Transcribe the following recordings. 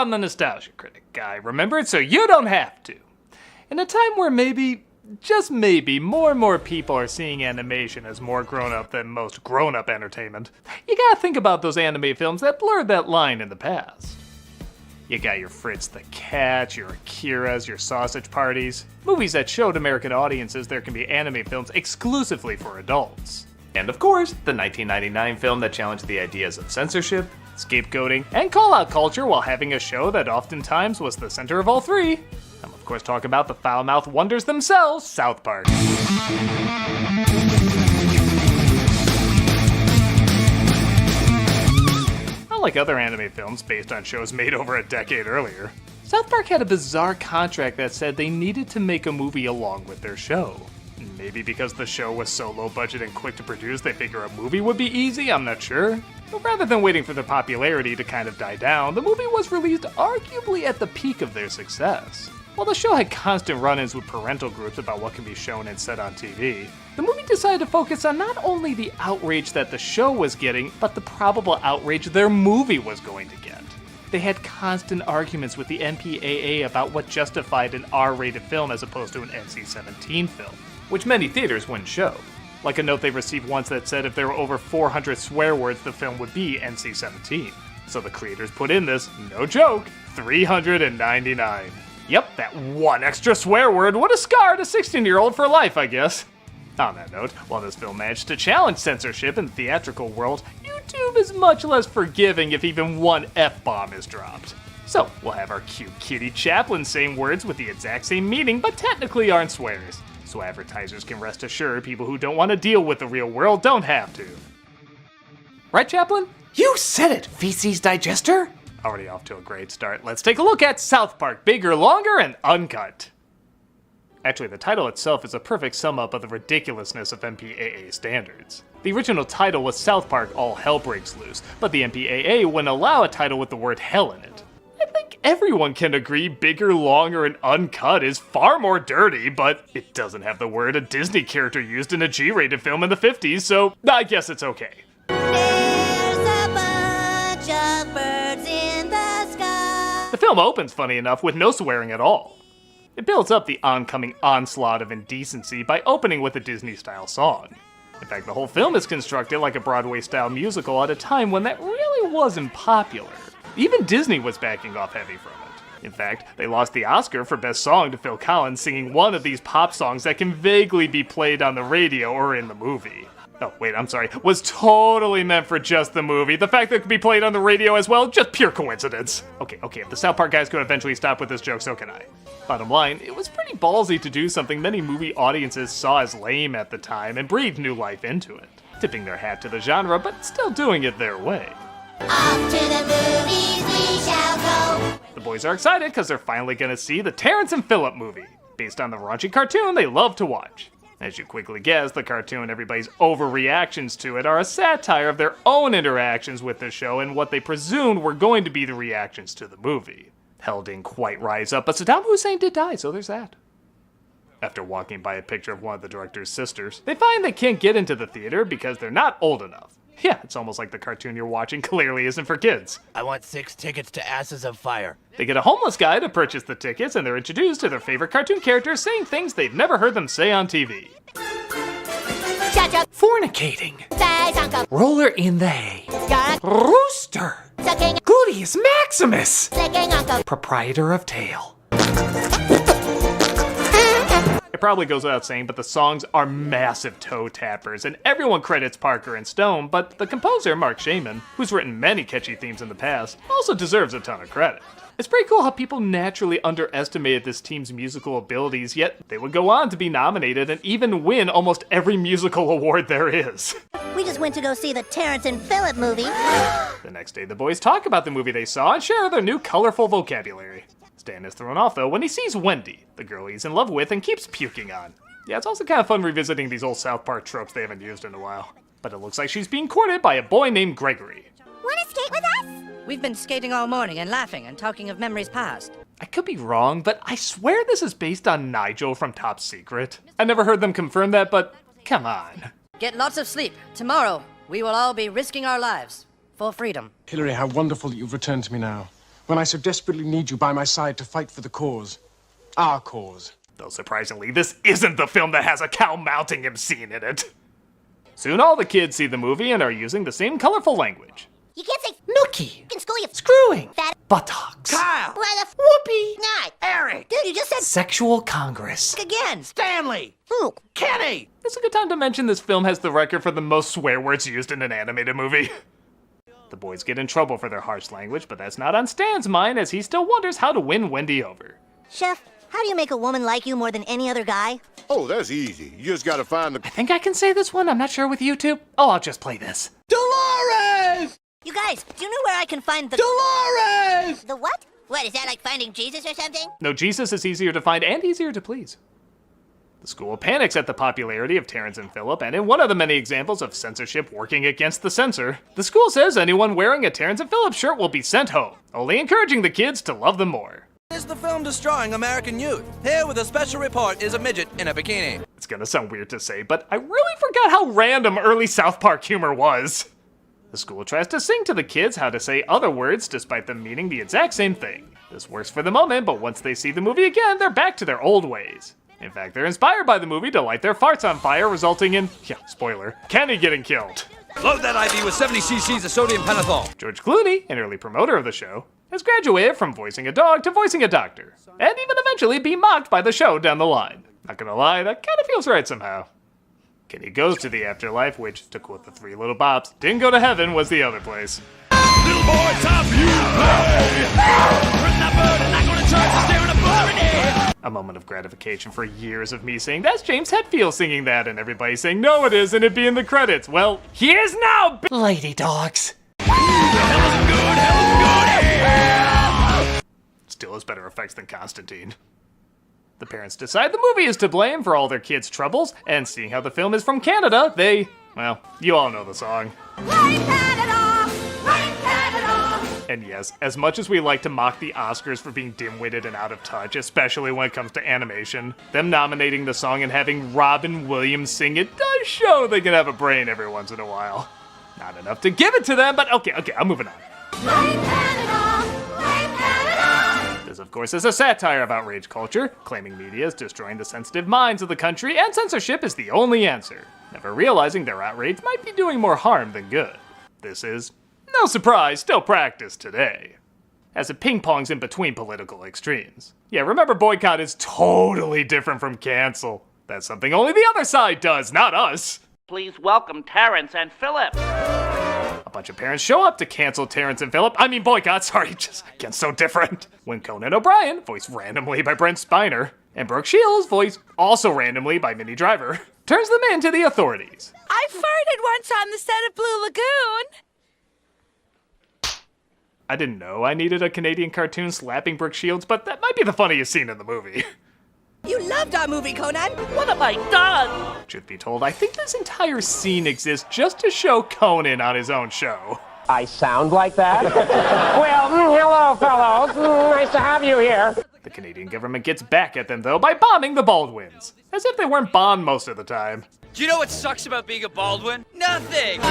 I'm the nostalgia critic. I remember it so you don't have to. In a time where maybe, just maybe, more and more people are seeing animation as more grown-up than most grown-up entertainment, you gotta think about those anime films that blurred that line in the past. You got your Fritz the Cat, your Akira's, your Sausage Parties, movies that showed American audiences there can be anime films exclusively for adults. And of course, the 1999 film that challenged the ideas of censorship, scapegoating, and call-out culture while having a show that oftentimes was the center of all three. I'm of course talking about the foul-mouthed wonders themselves, South Park. Unlike other anime films based on shows made over a decade earlier, South Park had a bizarre contract that said they needed to make a movie along with their show. Maybe because the show was so low budget and quick to produce, they figure a movie would be easy, I'm not sure. But rather than waiting for their popularity to kind of die down, the movie was released arguably at the peak of their success. While the show had constant run-ins with parental groups about what can be shown and said on TV, the movie decided to focus on not only the outrage that the show was getting, but the probable outrage their movie was going to get. They had constant arguments with the MPAA about what justified an R-rated film as opposed to an NC-17 film, which many theaters wouldn't show. Like a note they received once that said if there were over 400 swear words, the film would be NC-17. So the creators put in this, no joke, 399. Yep, that one extra swear word would have scarred a 16-year-old for life, I guess. On that note, while this film managed to challenge censorship in the theatrical world, YouTube is much less forgiving if even one F-bomb is dropped. So, we'll have our cute kitty Chaplin saying words with the exact same meaning, but technically aren't swears. So advertisers can rest assured people who don't want to deal with the real world don't have to. Right, Chaplin? You said it, feces digester! Already off to a great start. Let's take a look at South Park, bigger, longer, and uncut. Actually, the title itself is a perfect sum up of the ridiculousness of MPAA standards. The original title was South Park All Hell Breaks Loose, but the MPAA wouldn't allow a title with the word hell in it. I think everyone can agree bigger, longer, and uncut is far more dirty, but it doesn't have the word a Disney character used in a G-rated film in the 50s, so I guess it's okay. There's a bunch of birds in the sky. The film opens, funny enough, with no swearing at all. It builds up the oncoming onslaught of indecency by opening with a Disney-style song. In fact, the whole film is constructed like a Broadway-style musical at a time when that really wasn't popular. Even Disney was backing off heavy from it. In fact, they lost the Oscar for Best Song to Phil Collins singing one of these pop songs that can vaguely be played on the radio or in the movie. Oh, wait, I'm sorry. Was totally meant for just the movie. The fact that it could be played on the radio as well, just pure coincidence. Okay, if the South Park guys could eventually stop with this joke, so can I. Bottom line, it was pretty ballsy to do something many movie audiences saw as lame at the time and breathe new life into it. Tipping their hat to the genre, but still doing it their way. Off to the movies we shall go. The boys are excited because they're finally going to see the Terrence and Phillip movie, based on the raunchy cartoon they love to watch. As you quickly guess, the cartoon and everybody's overreactions to it are a satire of their own interactions with the show and what they presumed were going to be the reactions to the movie. Hell didn't quite rise up, but Saddam Hussein did die, so there's that. After walking by a picture of one of the director's sisters, they find they can't get into the theater because they're not old enough. Yeah, it's almost like the cartoon you're watching clearly isn't for kids. I want 6 tickets to Asses of Fire. They get a homeless guy to purchase the tickets, and they're introduced to their favorite cartoon characters saying things they've never heard them say on TV. Cha-cha. Fornicating. Say uncle. Roller in the hay. Got Rooster. sucking. Gluteus Maximus. Licking uncle. Proprietor of Tail. It probably goes without saying, but the songs are massive toe tappers, and everyone credits Parker and Stone, but the composer, Mark Shaman, who's written many catchy themes in the past, also deserves a ton of credit. It's pretty cool how people naturally underestimated this team's musical abilities, yet they would go on to be nominated and even win almost every musical award there is. We just went to go see the Terrence and Phillip movie. The next day, the boys talk about the movie they saw and share their new colorful vocabulary. Stan is thrown off, though, when he sees Wendy, the girl he's in love with and keeps puking on. Yeah, it's also kind of fun revisiting these old South Park tropes they haven't used in a while. But it looks like she's being courted by a boy named Gregory. Wanna skate with us? We've been skating all morning and laughing and talking of memories past. I could be wrong, but I swear this is based on Nigel from Top Secret. I never heard them confirm that, but come on. Get lots of sleep. Tomorrow, we will all be risking our lives for freedom. Hillary, how wonderful that you've returned to me now. when I so desperately need you by my side to fight for the cause. Our cause. Though surprisingly, this isn't the film that has a cow mounting him scene in it. Soon all the kids see the movie and are using the same colorful language. You can't say Nookie. in school, you Screwing. fat. Buttocks. Kyle! Why the Whoopee. not? Eric! Dude, you just said Sexual Congress. again. Stanley! Who? Kenny! It's a good time to mention this film has the record for the most swear words used in an animated movie. The boys get in trouble for their harsh language, but that's not on Stan's mind as he still wonders how to win Wendy over. Chef, how do you make a woman like you more than any other guy? Oh, that's easy. You just gotta find the... I think I can say this one. I'm not sure with YouTube. Oh, I'll just play this. Dolores! You guys, do you know where I can find the... Dolores! The what? What, is that like finding Jesus or something? No, Jesus is easier to find and easier to please. The school panics at the popularity of Terrence and Philip, and in one of the many examples of censorship working against the censor, the school says anyone wearing a Terrence and Philip shirt will be sent home, only encouraging the kids to love them more. Is the film destroying American youth? Here with a special report is a midget in a bikini. It's gonna sound weird to say, but I really forgot how random early South Park humor was. The school tries to sing to the kids how to say other words despite them meaning the exact same thing. This works for the moment, but once they see the movie again, they're back to their old ways. In fact, they're inspired by the movie to light their farts on fire, resulting in, spoiler, Kenny getting killed. Load that IV with 70 cc's of sodium pentothal. George Clooney, an early promoter of the show, has graduated from voicing a dog to voicing a doctor, and even eventually be mocked by the show down the line. Not gonna lie, that kinda feels right somehow. Kenny goes to the afterlife, which, to quote the Three Little Bops, didn't go to heaven was the other place. Little boy, time for you to play. Bring that bird and I'm gonna try to stay on a bar every day. A moment of gratification for years of me saying, that's James Hetfield singing that, and everybody saying, no it is, and it be in the credits. Well, he is now, Lady dogs. Still has better effects than Constantine. The parents decide the movie is to blame for all their kids' troubles, and seeing how the film is from Canada, they, well, you all know the song. And yes, as much as we like to mock the Oscars for being dim-witted and out of touch, especially when it comes to animation, them nominating the song and having Robin Williams sing it does show they can have a brain every once in a while. Not enough to give it to them, but okay, I'm moving on. This, of course, is a satire of outrage culture, claiming media is destroying the sensitive minds of the country, and censorship is the only answer, never realizing their outrage might be doing more harm than good. This is, no surprise, still practiced today, as it ping-pongs in between political extremes. Yeah, remember, boycott is totally different from cancel. That's something only the other side does, not us. Please welcome Terrence and Philip. A bunch of parents show up to cancel Terrence and Philip. I mean boycott, sorry, just again so different. When Conan O'Brien, voiced randomly by Brent Spiner, and Brooke Shields, voiced also randomly by Minnie Driver, turns them in to the authorities. I farted once on the set of Blue Lagoon. I didn't know I needed a Canadian cartoon slapping Brooke Shields, but that might be the funniest scene in the movie. You loved our movie, Conan. What have I done? Truth be told, I think this entire scene exists just to show Conan on his own show. I sound like that? Well, hello, fellows. Nice to have you here. The Canadian government gets back at them, though, by bombing the Baldwins. As if they weren't bombed most of the time. Do you know what sucks about being a Baldwin? Nothing!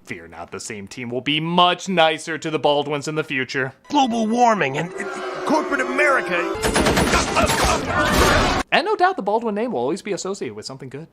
Fear not, the same team will be much nicer to the Baldwins in the future. Global warming and corporate America. And no doubt the Baldwin name will always be associated with something good.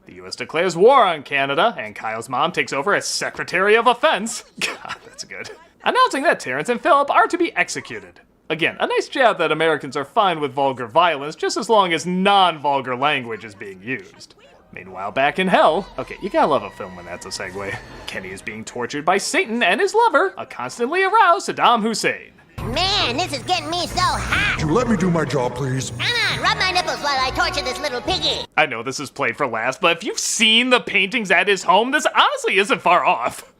The US declares war on Canada, and Kyle's mom takes over as Secretary of Offense. God, that's good. Announcing that Terrence and Philip are to be executed. Again, a nice jab that Americans are fine with vulgar violence just as long as non-vulgar language is being used. Meanwhile, back in hell, okay, you gotta love a film when that's a segue. Kenny is being tortured by Satan and his lover, a constantly aroused Saddam Hussein. Man, this is getting me so hot. You let me do my job, please. Come on, rub my nipples while I torture this little piggy. I know this is played for laughs, but if you've seen the paintings at his home, this honestly isn't far off.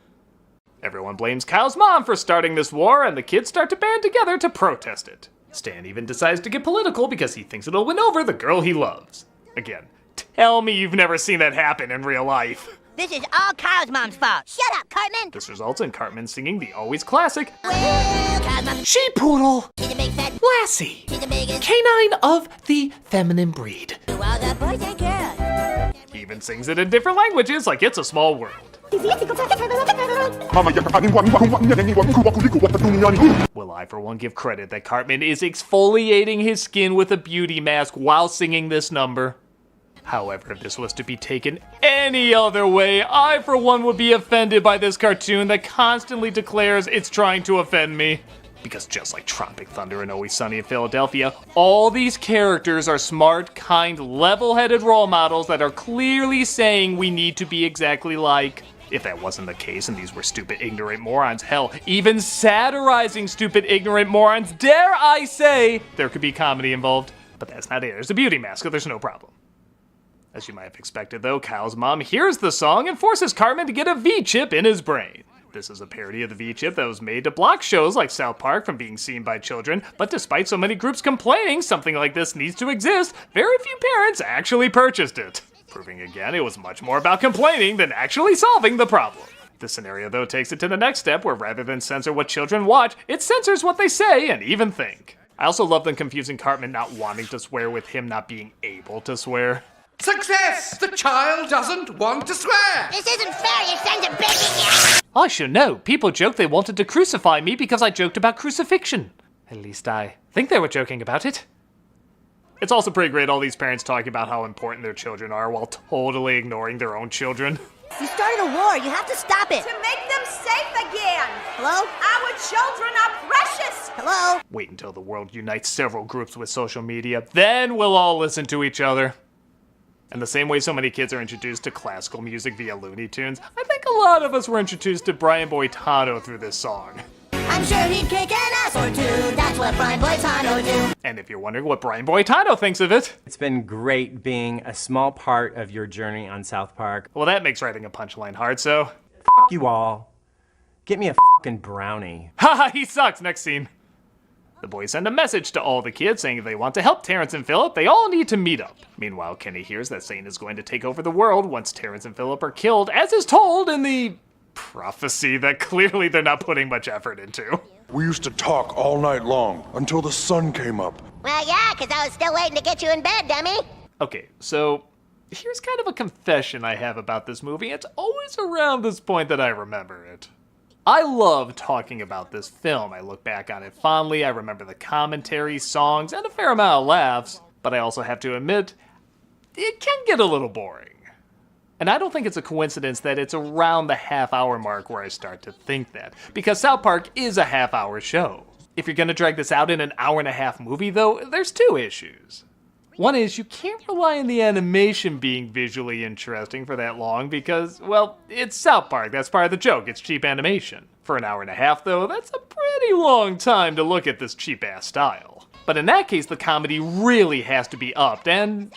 Everyone blames Kyle's mom for starting this war, and the kids start to band together to protest it. Stan even decides to get political because he thinks it'll win over the girl he loves. Again, tell me you've never seen that happen in real life. This is all Kyle's mom's fault. Shut up, Cartman. This results in Cartman singing the always classic Well, Kyle's mom, She-poodle. she's a big fat, Lassie. she's the biggest. Canine of the feminine breed. To all the boys and girls. He even sings it in different languages like It's a Small World. Will I, for one, give credit that Cartman is exfoliating his skin with a beauty mask while singing this number? However, if this was to be taken any other way, I, for one, would be offended by this cartoon that constantly declares it's trying to offend me. Because just like Tropic Thunder and Always Sunny in Philadelphia, all these characters are smart, kind, level-headed role models that are clearly saying we need to be exactly like. If that wasn't the case and these were stupid, ignorant morons, hell, even satirizing stupid, ignorant morons, dare I say, there could be comedy involved. But that's not it. There's a beauty mask, so there's no problem. As you might have expected, though, Kyle's mom hears the song and forces Cartman to get a V-chip in his brain. This is a parody of the V-chip that was made to block shows like South Park from being seen by children, but despite so many groups complaining something like this needs to exist, very few parents actually purchased it. Proving again it was much more about complaining than actually solving the problem. This scenario, though, takes it to the next step where rather than censor what children watch, it censors what they say and even think. I also love them confusing Cartman not wanting to swear with him not being able to swear. Success! The child doesn't want to swear! This isn't fair, you sons of bitches! I should know. People joked they wanted to crucify me because I joked about crucifixion. At least I think they were joking about it. It's also pretty great all these parents talking about how important their children are while totally ignoring their own children. You started a war, you have to stop it! To make them safe again! Hello? Our children are precious! Hello? Wait until the world unites several groups with social media, then we'll all listen to each other. And the same way so many kids are introduced to classical music via Looney Tunes, I think a lot of us were introduced to Brian Boitano through this song. I'm sure he'd kick an ass or two, that's what Brian Boitano do. And if you're wondering what Brian Boitano thinks of it, it's been great being a small part of your journey on South Park. Well, that makes writing a punchline hard, so... F*** you all. Get me a fucking brownie. Haha, he sucks. Next scene. The boys send a message to all the kids saying if they want to help Terrence and Philip, they all need to meet up. Meanwhile, Kenny hears that Satan is going to take over the world once Terrence and Philip are killed, as is told in the prophecy that clearly they're not putting much effort into. We used to talk all night long until the sun came up. Well, yeah, because I was still waiting to get you in bed, dummy. Okay, so here's kind of a confession I have about this movie. It's always around this point that I remember it. I love talking about this film. I look back on it fondly, I remember the commentary, songs, and a fair amount of laughs, but I also have to admit, it can get a little boring. And I don't think it's a coincidence that it's around the half-hour mark where I start to think that, because South Park is a half-hour show. If you're gonna drag this out in an hour-and-a-half movie, though, there's two issues. One is you can't rely on the animation being visually interesting for that long because, well, it's South Park, that's part of the joke, it's cheap animation. For an hour and a half, though, that's a pretty long time to look at this cheap-ass style. But in that case, the comedy really has to be upped, and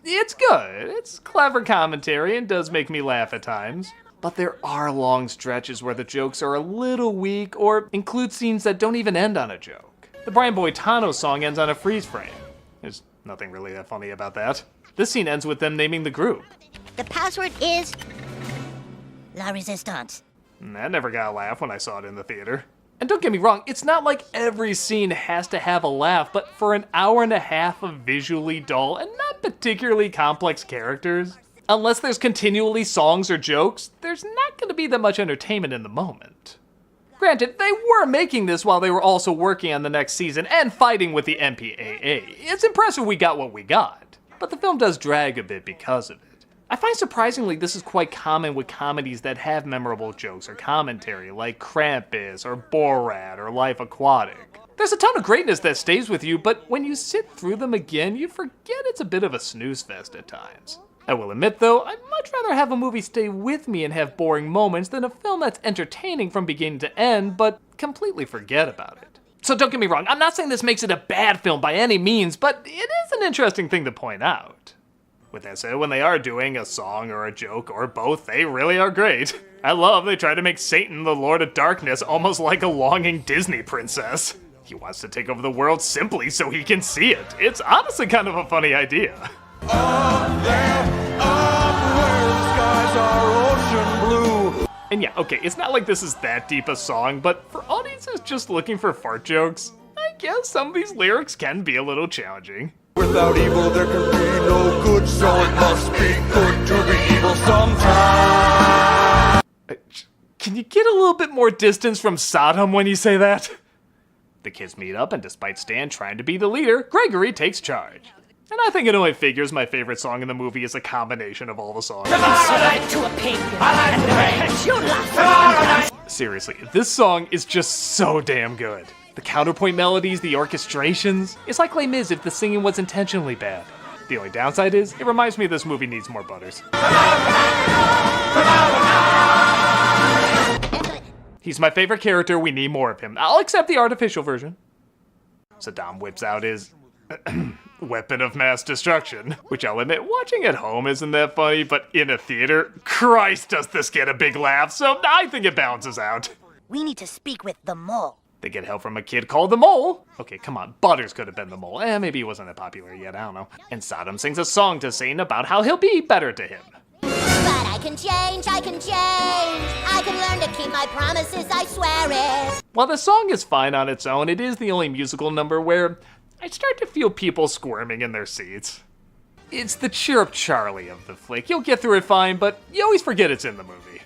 it's good. It's clever commentary and does make me laugh at times. But there are long stretches where the jokes are a little weak or include scenes that don't even end on a joke. The Brian Boitano song ends on a freeze frame. There's nothing really that funny about that. This scene ends with them naming the group. The password is La Resistance. That never got a laugh when I saw it in the theater. And don't get me wrong, it's not like every scene has to have a laugh, but for an hour and a half of visually dull and not particularly complex characters, unless there's continually songs or jokes, there's not going to be that much entertainment in the moment. Granted, they were making this while they were also working on the next season and fighting with the MPAA. It's impressive we got what we got, but the film does drag a bit because of it. I find surprisingly this is quite common with comedies that have memorable jokes or commentary, like Krampus or Borat or Life Aquatic. There's a ton of greatness that stays with you, but when you sit through them again, you forget it's a bit of a snooze fest at times. I will admit though, I'd much rather have a movie stay with me and have boring moments than a film that's entertaining from beginning to end, but completely forget about it. So don't get me wrong, I'm not saying this makes it a bad film by any means, but it is an interesting thing to point out. With that said, when they are doing a song or a joke or both, they really are great. I love they try to make Satan the Lord of Darkness almost like a longing Disney princess. He wants to take over the world simply so he can see it. It's honestly kind of a funny idea. Up there, up where the skies are ocean blue. And yeah, okay, it's not like this is that deep a song, but for audiences just looking for fart jokes, I guess some of these lyrics can be a little challenging. Without evil there can be no good, so it must be good to be evil sometimes. Can you get a little bit more distance from Sodom when you say that? The kids meet up, and despite Stan trying to be the leader, Gregory takes charge. And I think it only figures my favorite song in the movie is a combination of all the songs. Seriously, this song is just so damn good. The counterpoint melodies, the orchestrations, it's like Les Mis if the singing was intentionally bad. The only downside is, it reminds me this movie needs more Butters. He's my favorite character, we need more of him. I'll accept the artificial version. Saddam whips out his weapon of mass destruction, which I'll admit, watching at home isn't that funny, but in a theater, Christ does this get a big laugh, so I think it balances out. We need to speak with the mole. They get help from a kid called the Mole. Okay, come on, Butters could have been the Mole. Maybe he wasn't that popular yet, I don't know. And Sodom sings a song to Satan about how he'll be better to him. But I can change, I can change. I can learn to keep my promises, I swear it. While the song is fine on its own, it is the only musical number where I start to feel people squirming in their seats. It's the chirp Charlie of the flick. You'll get through it fine, but you always forget it's in the movie.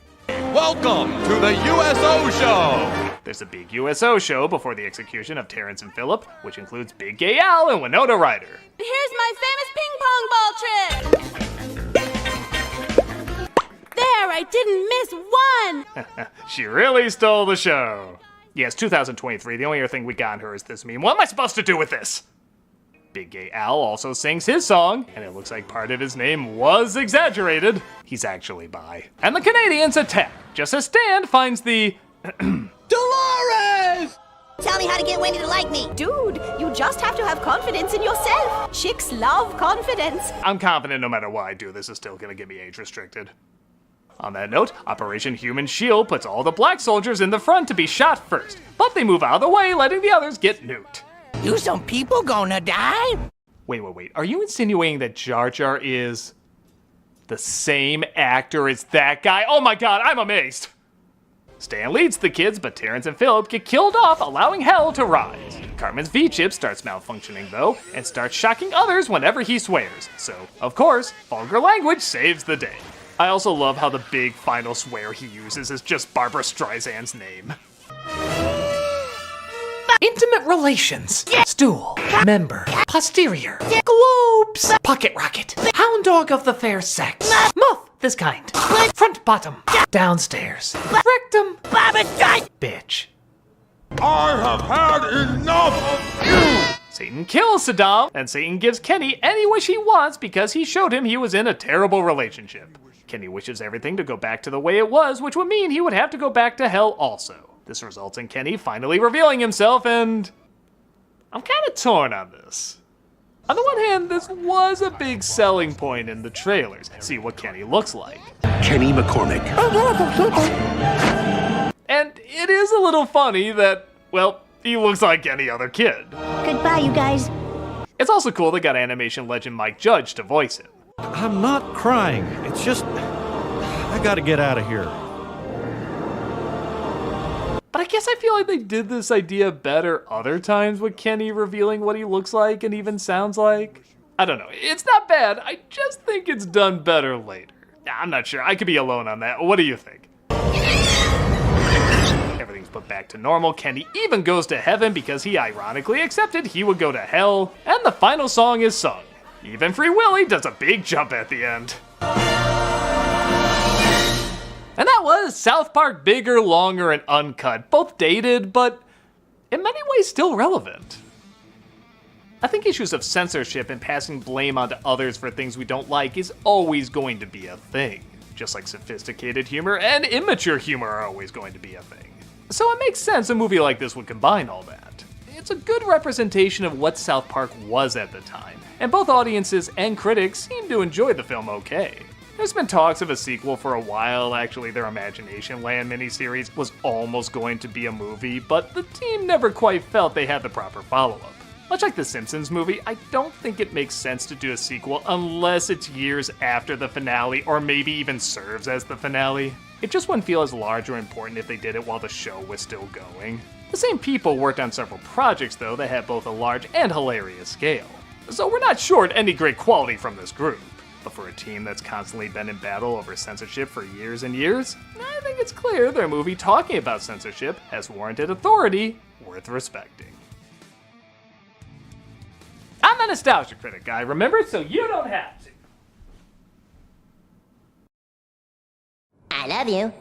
Welcome to the USO Show! There's a big USO show before the execution of Terrence and Phillip, which includes Big Gay Al and Winona Ryder. Here's my famous ping pong ball trick. There, I didn't miss one. She really stole the show. Yes, 2023, the only other thing we got on her is this meme. What am I supposed to do with this? Big Gay Al also sings his song, and it looks like part of his name was exaggerated. He's actually bi. And the Canadians attack, just as Stan finds the... Dolores! Tell me how to get Wendy to like me. Dude, you just have to have confidence in yourself. Chicks love confidence. I'm confident no matter what I do, this is still gonna get me age restricted. On that note, Operation Human Shield puts all the black soldiers in the front to be shot first, but they move out of the way, letting the others get nuked. You some people gonna die? Wait. Are you insinuating that Jar Jar is the same actor as that guy? Oh my god, I'm amazed! Stan leads the kids, but Terrence and Phillip get killed off, allowing hell to rise. Cartman's V-chip starts malfunctioning though, and starts shocking others whenever he swears. So, of course, vulgar language saves the day. I also love how the big final swear he uses is just Barbra Streisand's name. Intimate relations. Stool. Member. Posterior. Globes. Pocket rocket. Hound dog of the fair sex. Muff. This kind. Front bottom. Downstairs. Rectum. Bitch. I have had enough of you! Satan kills Saddam, and Satan gives Kenny any wish he wants because he showed him he was in a terrible relationship. Kenny wishes everything to go back to the way it was, which would mean he would have to go back to hell also. This results in Kenny finally revealing himself, and I'm kind of torn on this. On the one hand, this was a big selling point in the trailers. See what Kenny looks like. Kenny McCormick. And it is a little funny that, well, he looks like any other kid. Goodbye, you guys. It's also cool they got animation legend Mike Judge to voice him. I'm not crying. It's just, I gotta get out of here. But I guess I feel like they did this idea better other times with Kenny revealing what he looks like and even sounds like. I don't know. It's not bad. I just think it's done better later. I'm not sure. I could be alone on that. What do you think? Everything's put back to normal. Kenny even goes to heaven because he ironically accepted he would go to hell. And the final song is sung. Even Free Willy does a big jump at the end. And that was South Park Bigger, Longer, and Uncut. Both dated, but in many ways still relevant. I think issues of censorship and passing blame onto others for things we don't like is always going to be a thing. Just like sophisticated humor and immature humor are always going to be a thing. So it makes sense a movie like this would combine all that. It's a good representation of what South Park was at the time, and both audiences and critics seem to enjoy the film okay. There's been talks of a sequel for a while. Actually, their Imagination Land miniseries was almost going to be a movie, but the team never quite felt they had the proper follow-up. Much like the Simpsons movie, I don't think it makes sense to do a sequel unless it's years after the finale, or maybe even serves as the finale. It just wouldn't feel as large or important if they did it while the show was still going. The same people worked on several projects, though, that had both a large and hilarious scale. So we're not short any great quality from this group. But for a team that's constantly been in battle over censorship for years and years, I think it's clear their movie talking about censorship has warranted authority worth respecting. I'm a nostalgia critic guy, remember? So you don't have to. I love you.